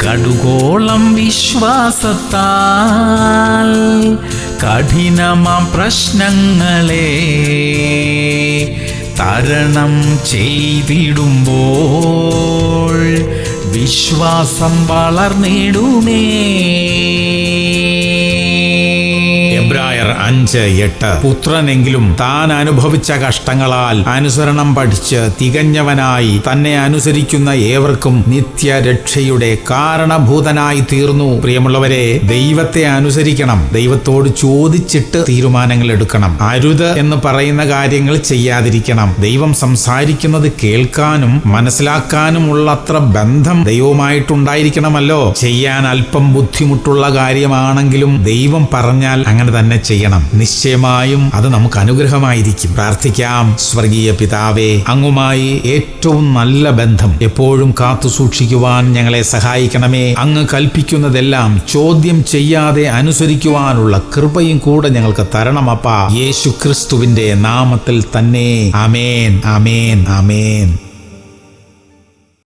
കടുകോളം വിശ്വാസത്താൽ കഠിനമാം പ്രശ്നങ്ങളെ തരണം ചെയ്തിടുമ്പോൾ വിശ്വാസം വളർന്നിടുമേ. എബ്രായർ 5:8. പുത്രനെങ്കിലും താൻ അനുഭവിച്ച കഷ്ടങ്ങളാൽ അനുസരണം പഠിച്ച് തികഞ്ഞവനായി തന്നെ അനുസരിക്കുന്ന ഏവർക്കും നിത്യരക്ഷയുടെ കാരണഭൂതനായി തീർന്നു. പ്രിയമുള്ളവരെ, ദൈവത്തെ അനുസരിക്കണം. ദൈവത്തോട് ചോദിച്ചിട്ട് തീരുമാനങ്ങൾ എടുക്കണം. അരുത് എന്ന് പറയുന്ന കാര്യങ്ങൾ ചെയ്യാതിരിക്കണം. ദൈവം സംസാരിക്കുന്നത് കേൾക്കാനും മനസ്സിലാക്കാനും ഉള്ളത്ര ബന്ധം ദൈവവുമായിട്ടുണ്ടായിരിക്കണമല്ലോ. ചെയ്യാൻ അല്പം ബുദ്ധിമുട്ടുള്ള കാര്യമാണെങ്കിലും ദൈവം പറഞ്ഞാൽ അങ്ങനെ തന്നെ ചെയ്യണം. നിശ്ചയമായും അത് നമുക്ക് അനുഗ്രഹമായിരിക്കും. പ്രാർത്ഥിക്കാം. സ്വർഗീയ പിതാവേ, അങ്ങുമായി ഏറ്റവും നല്ല ബന്ധം എപ്പോഴും കാത്തു സൂക്ഷിക്കുവാൻ ഞങ്ങളെ സഹായിക്കണമേ. അങ്ങ് കൽപ്പിക്കുന്നതെല്ലാം ചോദ്യം ചെയ്യാതെ അനുസരിക്കുവാനുള്ള കൃപയും കൂടെ ഞങ്ങൾക്ക് തരണമപ്പാ. യേശു ക്രിസ്തുവിന്റെ നാമത്തിൽ തന്നെ. ആമേൻ, ആമേൻ, ആമേൻ.